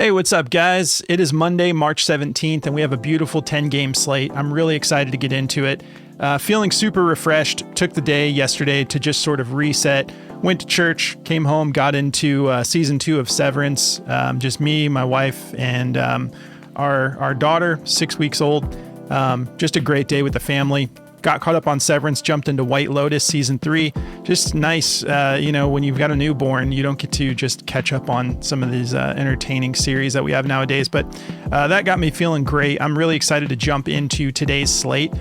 Hey, what's up, guys? It is Monday, March 17th, and we have a beautiful 10-game slate. I'm really excited to get into it. Feeling super refreshed. Took the day yesterday to just sort of reset. Went to church, came home, got into season 2 of Severance. Just me, my wife, and our daughter, 6 weeks old. Just a great day with the family. Got caught up on Severance, jumped into White Lotus season 3. Just nice, when you've got a newborn, you don't get to just catch up on some of these entertaining series that we have nowadays. But that got me feeling great. I'm really excited to jump into today's slate.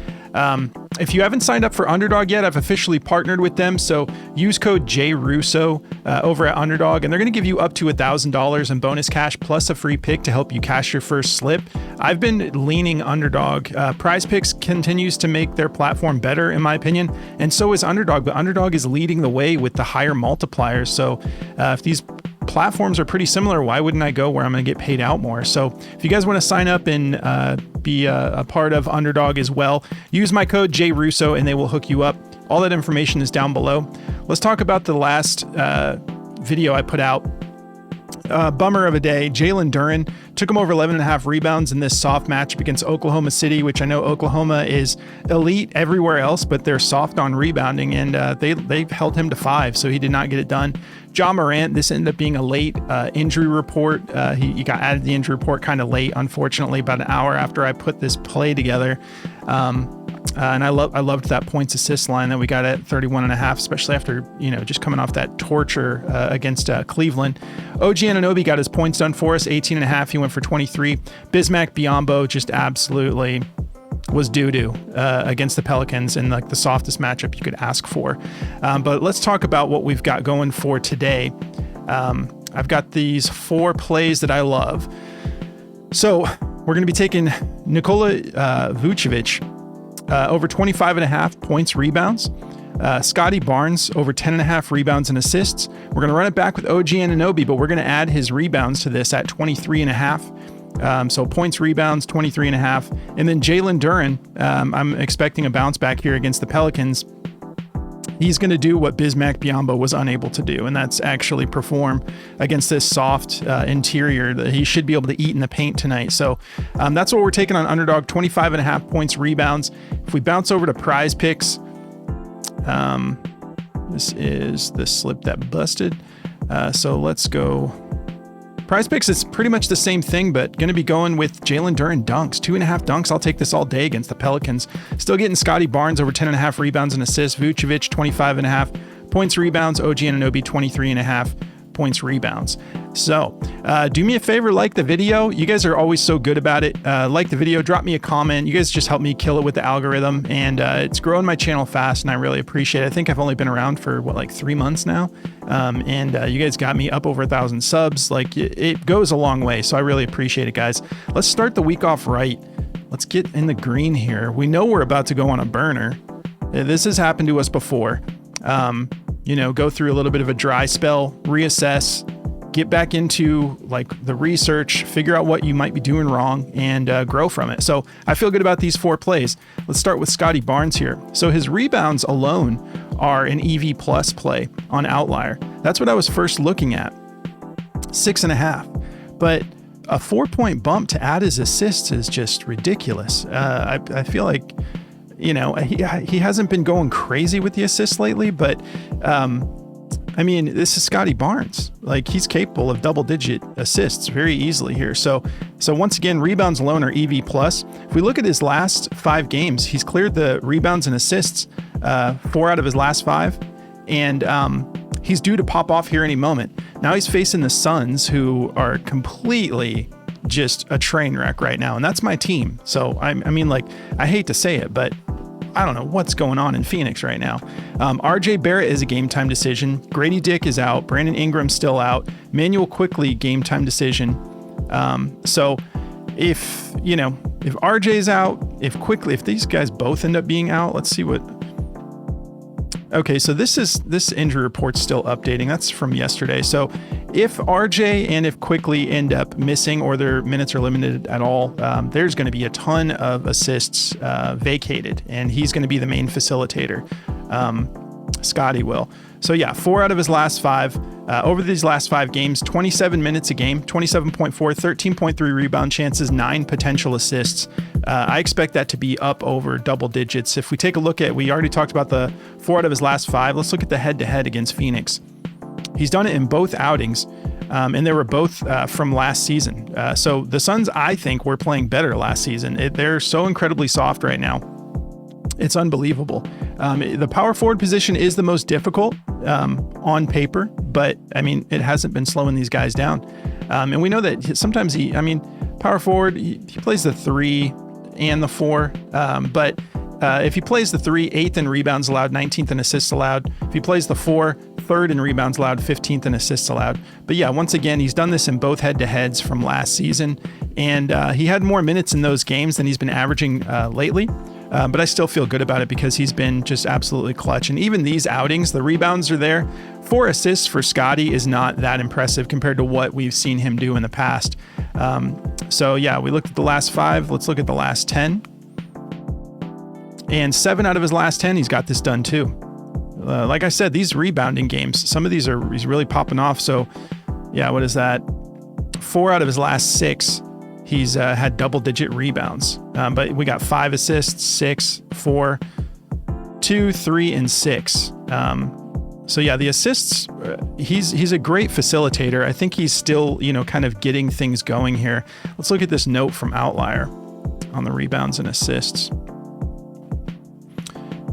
If you haven't signed up for Underdog yet, I've officially partnered with them. So use code JRUSSO over at Underdog, and they're going to give you up to $1,000 in bonus cash plus a free pick to help you cash your first slip. I've been leaning Underdog. Prizepicks continues to make their platform better, in my opinion, and so is Underdog. But Underdog is leading the way with the higher multipliers. So if these platforms are pretty similar, why wouldn't I go where I'm going to get paid out more? So if you guys want to sign up and be a part of Underdog as well, use my code JRUSSO and they will hook you up. All that information is down below. Let's talk about the last video I put out. Bummer of a day. Jalen Duren took him over 11.5 rebounds in this soft matchup against Oklahoma City, which I know Oklahoma is elite everywhere else, but they're soft on rebounding, and they held him to 5, so he did not get it done. Ja Morant, this ended up being a late injury report. He got added to the injury report kind of late, unfortunately, about an hour after I put this play together. And I loved that points assist line that we got at 31.5, especially after, just coming off that torture against Cleveland. OG Anunoby got his points done for us, 18.5. He went for 23. Bismack Biyombo just absolutely was doo-doo against the Pelicans in like the softest matchup you could ask for. But let's talk about what we've got going for today. I've got these 4 plays that I love. So we're going to be taking Nikola Vucevic over 25.5 points, rebounds. Scottie Barnes over 10.5 rebounds and assists. We're going to run it back with OG Anunoby, but we're going to add his rebounds to this at 23.5. So points, rebounds, 23.5. And then Jalen Duren, I'm expecting a bounce back here against the Pelicans. He's going to do what Bismack Biyombo was unable to do, and that's actually perform against this soft interior that he should be able to eat in the paint tonight. So that's what we're taking on Underdog, 25.5 points, rebounds. If we bounce over to Prizepicks, this is the slip that busted. So let's go. Prizepicks is pretty much the same thing, but going to be going with Jalen Duren dunks. 2.5 dunks. I'll take this all day against the Pelicans. Still getting Scottie Barnes over 10.5 rebounds and assists. Vucevic, 25.5 points, rebounds. OG Anunoby, 23.5 points, rebounds. So do me a favor, like the video. You guys are always so good about it. Like the video, drop me a comment. You guys just help me kill it with the algorithm, and it's growing my channel fast, and I really appreciate it. I think I've only been around for 3 months now, and you guys got me up over 1,000 subs. Like it goes a long way, so I really appreciate it, guys. Let's start the week off right. Let's get in the green here. We know we're about to go on a burner. This has happened to us before. Go through a little bit of a dry spell, reassess, get back into the research, figure out what you might be doing wrong, and grow from it. So I feel good about these 4 plays. Let's start with Scottie Barnes here. So his rebounds alone are an EV plus play on Outlier. That's what I was first looking at, 6.5. But a 4-point bump to add his assists is just ridiculous. I feel like, he hasn't been going crazy with the assists lately, but this is Scottie Barnes. He's capable of double-digit assists very easily here. So once again, rebounds alone are EV plus. If we look at his last 5 games, he's cleared the rebounds and assists 4 out of his last 5, and he's due to pop off here any moment. Now he's facing the Suns, who are completely just a train wreck right now, and that's my team. So I hate to say it, but I don't know what's going on in Phoenix right now. RJ Barrett is a game time decision. Grady Dick is out. Brandon Ingram's still out. Manuel Quickly, game time decision. So if RJ's out, if these guys both end up being out, let's see what. Okay, so this injury report's still updating. That's from yesterday. So if RJ and if Quickly end up missing or their minutes are limited at all, there's going to be a ton of assists vacated, and he's going to be the main facilitator. Scottie will. So yeah, 4 out of his last 5. Over these last 5 games, 27 minutes a game, 27.4, 13.3 rebound chances, 9 potential assists. I expect that to be up over double digits. If we take a look at, we already talked about the 4 out of his last 5. Let's look at the head-to-head against Phoenix. He's done it in both outings, and they were both from last season. So the Suns, I think, were playing better last season. They're so incredibly soft right now. It's unbelievable. The power forward position is the most difficult on paper, but I mean, it hasn't been slowing these guys down. And we know that sometimes power forward, he plays the 3 and the 4, but if he plays the 3, 8th in rebounds allowed, 19th in assists allowed. If he plays the 4, 3rd in rebounds allowed, 15th in assists allowed. But yeah, once again, he's done this in both head-to-heads from last season, and he had more minutes in those games than he's been averaging lately. But I still feel good about it because he's been just absolutely clutch. And even these outings, the rebounds are there. 4 assists for Scottie is not that impressive compared to what we've seen him do in the past. So yeah, we looked at the last 5. Let's look at the last 10. And 7 out of his last 10, he's got this done too. Like I said, these rebounding games, some of these he's really popping off. So yeah, what is that? 4 out of his last 6. He's had double-digit rebounds, but we got 5 assists, 6, 4, 2, 3, and 6. So yeah, the assists, he's a great facilitator. I think he's still, kind of getting things going here. Let's look at this note from Outlier on the rebounds and assists.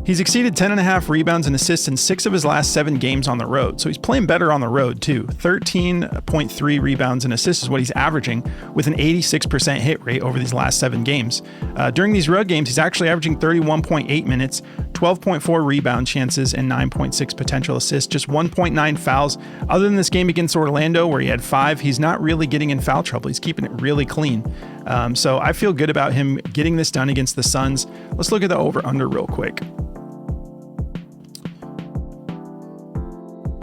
He's exceeded 10.5 rebounds and assists in 6 of his last 7 games on the road. So he's playing better on the road too. 13.3 rebounds and assists is what he's averaging with an 86% hit rate over these last 7 games. During these road games, he's actually averaging 31.8 minutes, 12.4 rebound chances, and 9.6 potential assists, just 1.9 fouls. Other than this game against Orlando where he had 5, he's not really getting in foul trouble. He's keeping it really clean. So I feel good about him getting this done against the Suns. Let's look at the over-under real quick.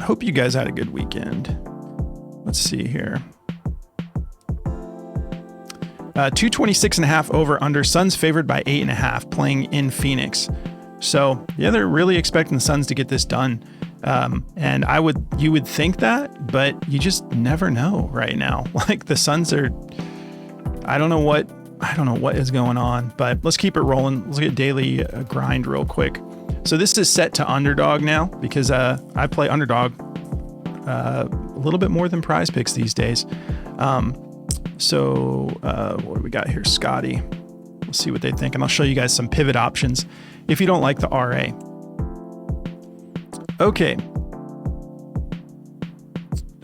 Hope you guys had a good weekend. Let's see here. 226.5 over under. Suns favored by 8.5 playing in Phoenix. So yeah, they're really expecting the Suns to get this done. And you would think that, but you just never know right now. Like the Suns are, I don't know what is going on, but let's keep it rolling. Let's get daily grind real quick. So this is set to Underdog now because I play Underdog a little bit more than Prizepicks these days. So what do we got here? Scottie. We'll see what they think, and I'll show you guys some pivot options if you don't like the RA. Okay.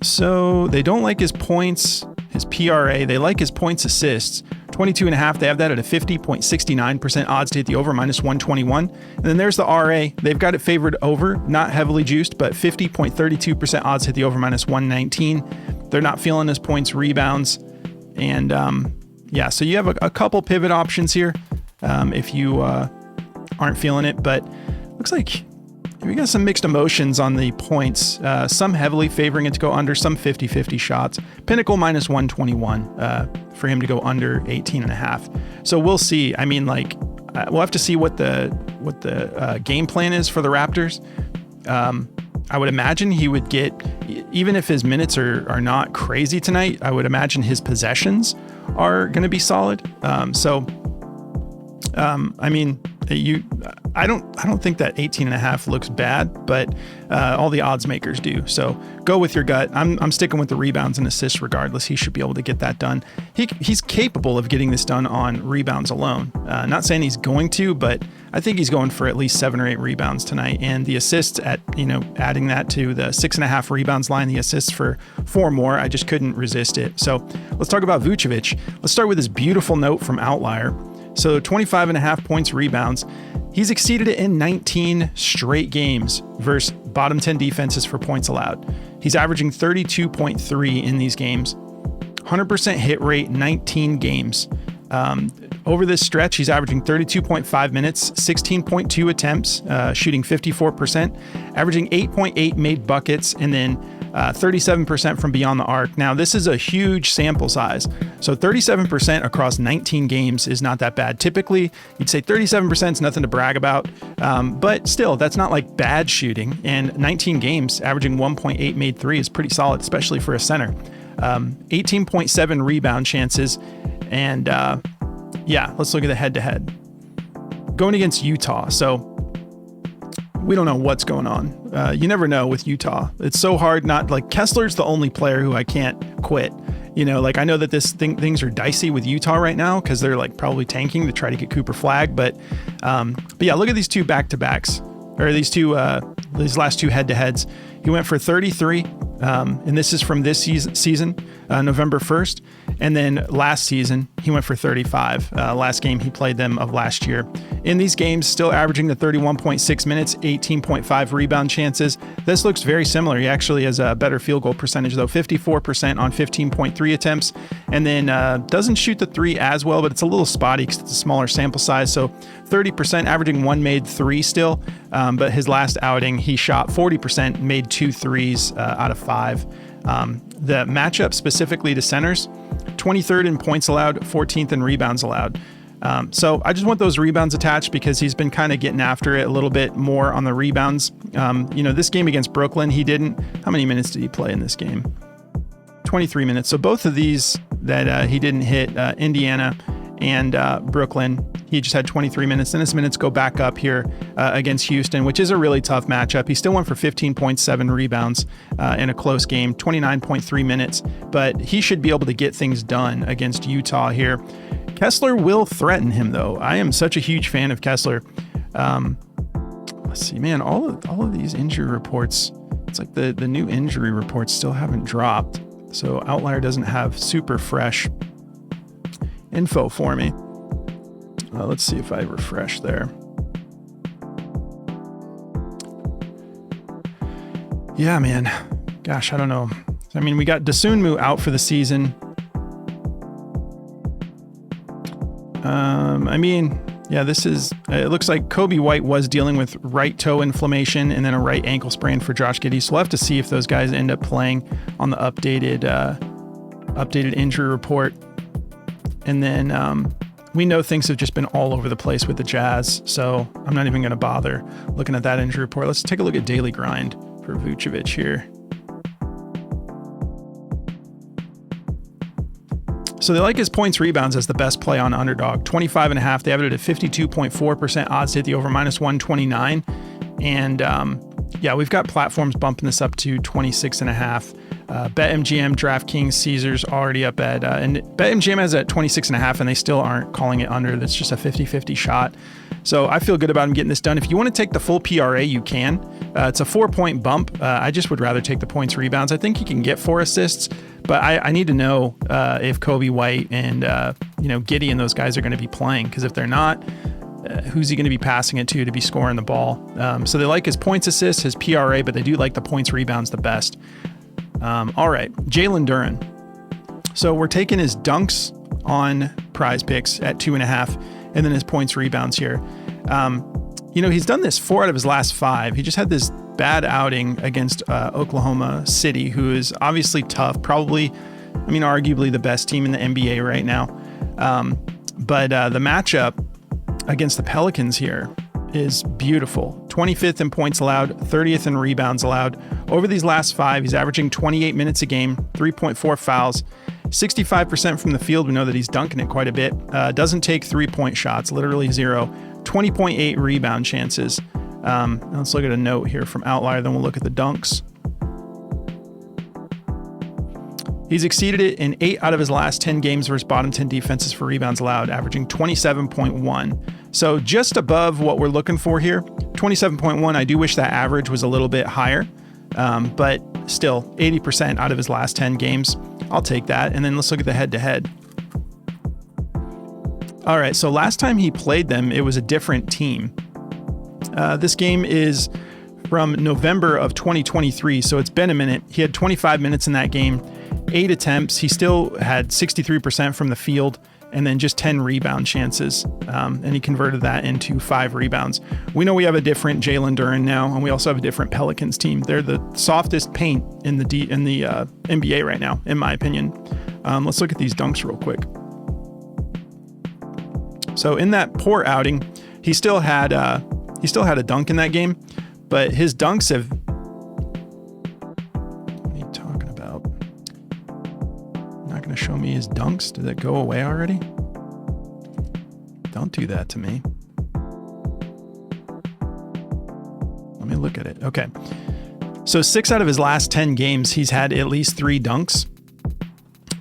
So they don't like his points, his PRA. They like his points assists. 22.5, they have that at a 50.69% odds to hit the over, -121. And then there's the RA. They've got it favored over, not heavily juiced, but 50.32% odds to hit the over, -119. They're not feeling his points, rebounds. And yeah, so you have a couple pivot options here if you aren't feeling it, but looks like we got some mixed emotions on the points. Some heavily favoring it to go under, some 50-50 shots. Pinnacle -121 for him to go under 18.5. So we'll see. I mean, we'll have to see what the game plan is for the Raptors. I would imagine he would get, even if his minutes are not crazy tonight, I would imagine his possessions are going to be solid. I mean, I don't think that 18.5 looks bad, but all the odds makers do. So go with your gut. I'm sticking with the rebounds and assists regardless. He should be able to get that done. He's capable of getting this done on rebounds alone. Not saying he's going to, but I think he's going for at least 7 or 8 rebounds tonight. And the assists adding that to the 6.5 rebounds line, the assists for 4 more, I just couldn't resist it. So let's talk about Vucevic. Let's start with this beautiful note from Outlier. So 25.5 points, rebounds. He's exceeded it in 19 straight games versus bottom 10 defenses for points allowed. He's averaging 32.3 in these games. 100% hit rate, 19 games. Over this stretch, he's averaging 32.5 minutes, 16.2 attempts, shooting 54%, averaging 8.8 made buckets, and then 37% from beyond the arc. Now, this is a huge sample size. So 37% across 19 games is not that bad. Typically, you'd say 37% is nothing to brag about. But still, that's not like bad shooting. And 19 games, averaging 1.8 made three is pretty solid, especially for a center. 18.7 rebound chances. And let's look at the head-to-head. Going against Utah. So we don't know what's going on. You never know with Utah. It's so hard not like Kessler's the only player who I can't quit. I know that things are dicey with Utah right now because they're like probably tanking to try to get Cooper Flagg. But yeah, look at these two back-to-backs or these last two head-to-heads. He went for 33, and this is from this season, November 1st. And then last season, he went for 35. Last game he played them of last year. In these games, still averaging the 31.6 minutes, 18.5 rebound chances. This looks very similar. He actually has a better field goal percentage, though, 54% on 15.3 attempts. And then doesn't shoot the three as well, but it's a little spotty because it's a smaller sample size. So 30%, averaging one made three still. But his last outing, he shot 40%, made 2 threes out of 5. The matchup specifically to centers, 23rd in points allowed, 14th in rebounds allowed. So I just want those rebounds attached because he's been kind of getting after it a little bit more on the rebounds. This game against Brooklyn, he didn't. How many minutes did he play in this game? 23 minutes. So both of these that he didn't hit, Indiana and Brooklyn, he just had 23 minutes. Then his minutes go back up here against Houston, which is a really tough matchup. He still went for 15.7 rebounds in a close game, 29.3 minutes, but he should be able to get things done against Utah here. Kessler will threaten him, though. I am such a huge fan of Kessler. Let's see, man, all of these injury reports, it's like the new injury reports still haven't dropped. So Outlier doesn't have super fresh info for me. Let's see if I refresh there. Yeah, man. Gosh, I don't know. I mean, we got Dosunmu out for the season. It looks like Kobe White was dealing with right toe inflammation and then a right ankle sprain for Josh Giddey. So we'll have to see if those guys end up playing on the updated injury report. And then we know things have just been all over the place with the Jazz, so I'm not even going to bother looking at that injury report. Let's take a look at daily grind for Vucevic here. So they like his points rebounds as the best play on Underdog. 25.5. They have it at 52.4% odds to hit the over -129. And we've got platforms bumping this up to 26.5. BetMGM, DraftKings, Caesars already up at, and BetMGM has it at 26.5 and they still aren't calling it under. That's just a 50-50 shot. So I feel good about him getting this done. If you want to take the full PRA, you can. It's a 4-point bump. I just would rather take the points rebounds. I think he can get 4 assists, but I need to know if Kobe White and Giddey and those guys are going to be playing, because if they're not, who's he going to be passing it to be scoring the ball? So they like his points assists, his PRA, but they do like the points rebounds the best. All right, Jalen Duren. So we're taking his dunks on Prizepicks at 2.5, and then his points rebounds here. He's done this 4 out of his last 5. He just had this bad outing against Oklahoma City, who is obviously tough, probably, arguably the best team in the NBA right now. But the matchup against the Pelicans here is beautiful. 25th in points allowed, 30th in rebounds allowed. Over these last 5, he's averaging 28 minutes a game, 3.4 fouls, 65% from the field. We know that he's dunking it quite a bit. Doesn't take 3-point shots, literally 0. 20.8 rebound chances. Let's look at a note here from Outlier, then we'll look at the dunks. He's exceeded it in 8 out of his last 10 games versus bottom 10 defenses for rebounds allowed, averaging 27.1. So just above what we're looking for here. 27.1. I do wish that average was a little bit higher, but still 80% out of his last 10 games. I'll take that. And then let's look at the head-to-head. All right, so last time he played them, it was a different team. This game is from November of 2023, so it's been a minute. He had 25 minutes in that game. 8 attempts. He still had 63% from the field and then just 10 rebound chances. And he converted that into 5 rebounds. We know we have a different Jalen Duren now, and we also have a different Pelicans team. They're the softest paint in the NBA right now, in my opinion. Let's look at these dunks real quick. So in that poor outing, he still had a dunk in that game, but his dunks have... What are you talking about? Not going to show me his dunks? Did that go away already? Don't do that to me. Let me look at it. Okay. So 6 out of his last 10 games, he's had at least 3 dunks.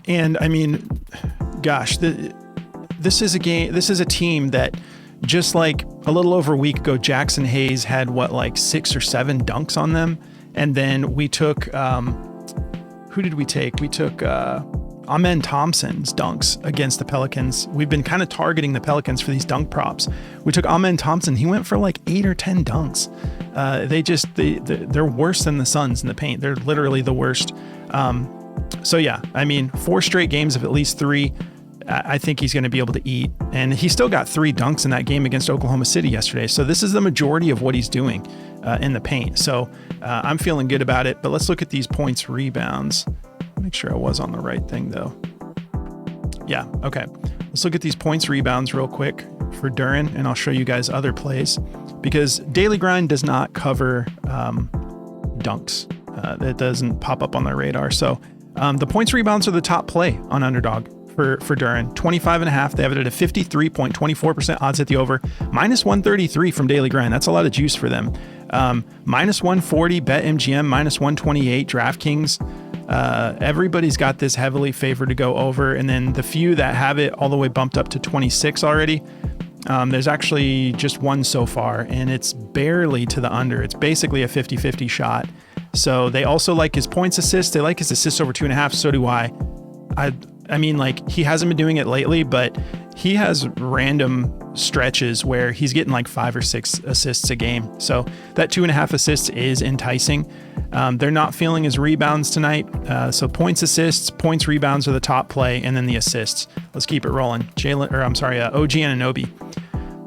And I mean, gosh, this is a team that, just like a little over a week ago, Jackson Hayes had 6 or 7 dunks on them. And then we took, who did we take? We took Amen Thompson's dunks against the Pelicans. We've been kind of targeting the Pelicans for these dunk props. We took Amen Thompson. He went for 8 or 10 dunks. They're worse than the Suns in the paint. They're literally the worst. So yeah, I mean, 4 straight games of at least 3. I think he's going to be able to eat. And he still got 3 dunks in that game against Oklahoma City yesterday. So this is the majority of what he's doing in the paint. So I'm feeling good about it. But let's look at these points, rebounds. Make sure I was on the right thing, though. Yeah, okay. Let's look at these points, rebounds real quick for Duren, and I'll show you guys other plays. Because Daily Grind does not cover dunks. That doesn't pop up on their radar. So the points, rebounds are the top play on Underdog for Duren. 25.5. They have it at a 53.24% odds at the over. Minus 133 from Daily Grind. That's a lot of juice for them. Minus 140 BetMGM, minus 128 DraftKings. Everybody's got this heavily favored to go over. And then the few that have it all the way bumped up to 26 already. There's actually just one so far, and it's barely to the under. It's basically a 50-50 shot. So they also like his points assists. They like his assists over 2.5. So do I. I mean, he hasn't been doing it lately, but he has random stretches where he's getting 5 or 6 assists a game. So that 2.5 assists is enticing. They're not feeling his rebounds tonight. So points, assists, points, rebounds are the top play, and then the assists. Let's keep it rolling. OG Anunoby.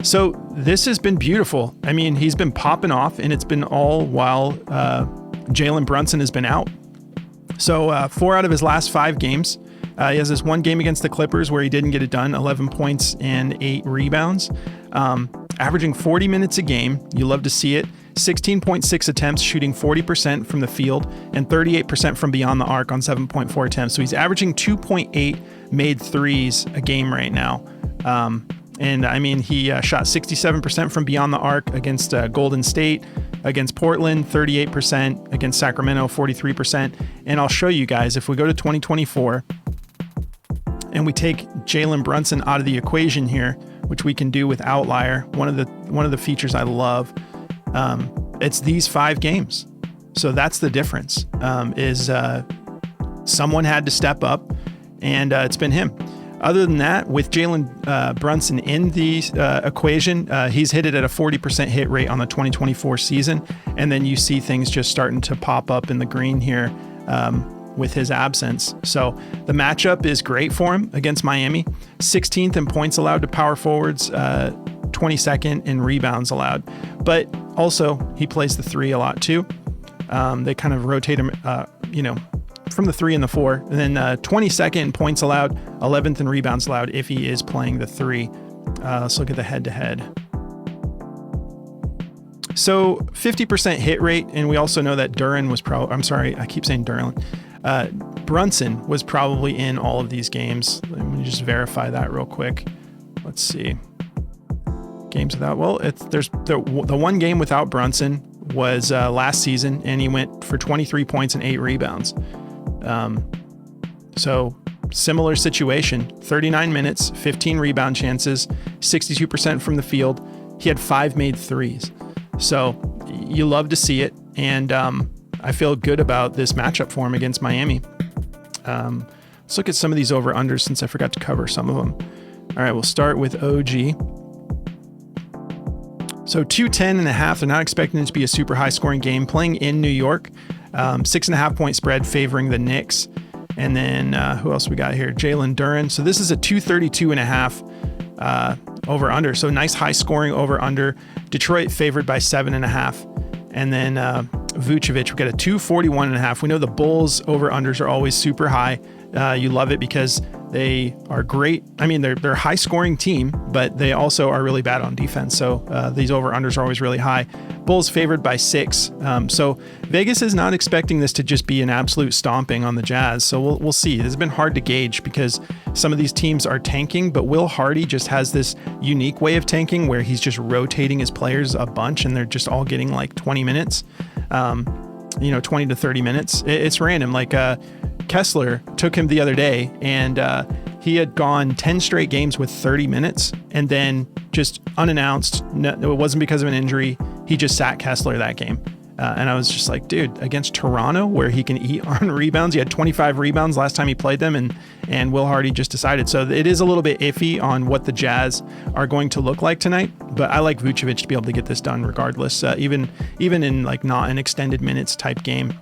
So this has been beautiful. I mean, he's been popping off, and it's been all while Jalen Brunson has been out. So 4 out of his last 5 games. He has this one game against the Clippers where he didn't get it done, 11 points and 8 rebounds, averaging 40 minutes a game. You love to see it. 16.6 attempts, shooting 40% from the field and 38% from beyond the arc on 7.4 attempts. So he's averaging 2.8 made threes a game right now. And I mean, he shot 67% from beyond the arc against Golden State, against Portland, 38%, against Sacramento, 43%. And I'll show you guys, if we go to 2024 and we take Jalen Brunson out of the equation here, which we can do with Outlier, one of the features I love, it's these 5 games. So that's the difference, is someone had to step up, and it's been him. Other than that, with Jalen Brunson in the equation, he's hit it at a 40% hit rate on the 2024 season. And then you see things just starting to pop up in the green here with his absence. So the matchup is great for him against Miami. 16th in points allowed to power forwards, 22nd in rebounds allowed. But also, he plays the 3 a lot too. They kind of rotate him, from the 3 and the 4, and then 22nd in points allowed, 11th in rebounds allowed if he is playing the 3. Let's look at the head-to-head. So 50% hit rate, and we also know that Duren was Brunson was probably in all of these games. Let me just verify that real quick. Let's see. Games without, there's the one game without Brunson was last season, and he went for 23 points and 8 rebounds. So similar situation, 39 minutes, 15 rebound chances, 62% from the field. He had 5 made threes. So you love to see it. And, I feel good about this matchup for him against Miami. Let's look at some of these over-unders since I forgot to cover some of them. All right, we'll start with OG. So 210.5, they're not expecting it to be a super high scoring game. Playing in New York, 6.5 point spread favoring the Knicks. And then who else we got here? Jalen Duren. So this is a 232.5 over under. So nice high scoring over under. Detroit favored by 7.5. And then Vucevic, we got a 241.5. We know the Bulls over unders are always super high. You love it because they are great. I mean, they're a high scoring team, but they also are really bad on defense. So these over unders are always really high. Bulls favored by 6. So Vegas is not expecting this to just be an absolute stomping on the Jazz. So we'll see. It's been hard to gauge because some of these teams are tanking, but Will Hardy just has this unique way of tanking where he's just rotating his players a bunch and they're just all getting like 20 minutes, 20 to 30 minutes. It's random. Like Kessler took him the other day and he had gone 10 straight games with 30 minutes and then just unannounced. No, it wasn't because of an injury. He just sat Kessler that game. And I was just like, dude, against Toronto, where he can eat on rebounds, he had 25 rebounds last time he played them, and Will Hardy just decided. So it is a little bit iffy on what the Jazz are going to look like tonight, but I like Vucevic to be able to get this done regardless, even in like not an extended minutes type game.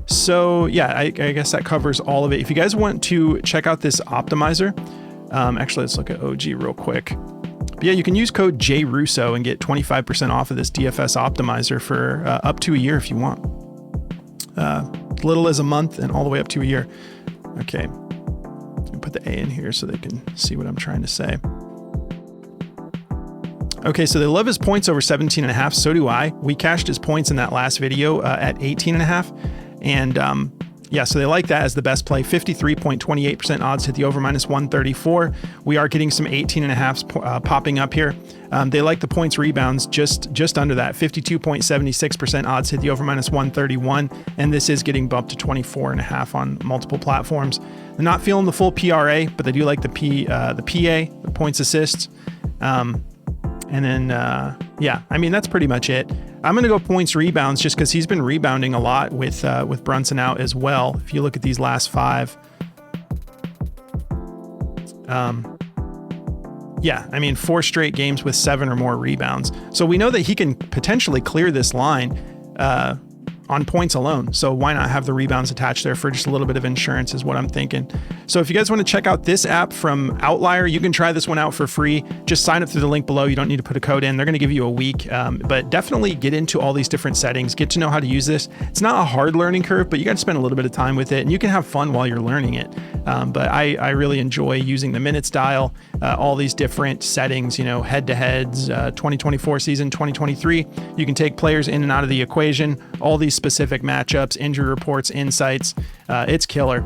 So yeah, I guess that covers all of it. If you guys want to check out this optimizer, actually, let's look at OG real quick. But yeah, you can use code JRUSSO and get 25% off of this DFS optimizer for up to a year if you want. Little as a month and all the way up to a year. Okay, put the A in here so they can see what I'm trying to say. Okay, so they love his points over 17.5. So do I. We cashed his points in that last video at 18.5. And yeah, so they like that as the best play. 53.28% odds hit the over minus 134. We are getting some 18.5s popping up here. They like the points rebounds just under that. 52.76% odds hit the over minus 131. And this is getting bumped to 24.5 on multiple platforms. They're not feeling the full PRA, but they do like the PA, the points assists. And then, yeah, I mean, that's pretty much it. I'm going to go points rebounds just because he's been rebounding a lot with Brunson out as well. If you look at these last 5. Yeah, I mean, 4 straight games with 7 or more rebounds. So we know that he can potentially clear this line on points alone. So why not have the rebounds attached there for just a little bit of insurance is what I'm thinking. So if you guys want to check out this app from Outlier, you can try this one out for free. Just sign up through the link below. You don't need to put a code in. They're going to give you a week, but definitely get into all these different settings, get to know how to use this. It's not a hard learning curve, but you got to spend a little bit of time with it and you can have fun while you're learning it. But I really enjoy using the minutes dial, all these different settings, head-to-heads, 2024 season, 2023. You can take players in and out of the equation, all these specific matchups, injury reports, insights. It's killer.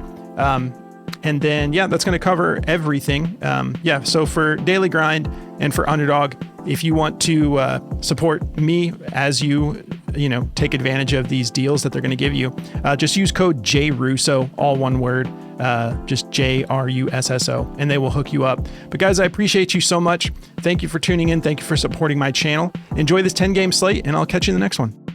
And then, yeah, that's going to cover everything. Yeah, so for Daily Grind and for Underdog, if you want to support me as you take advantage of these deals that they're going to give you, just use code JRUSSO, all one word, just JRUSSO, and they will hook you up. But guys, I appreciate you so much. Thank you for tuning in. Thank you for supporting my channel. Enjoy this 10-game slate, and I'll catch you in the next one.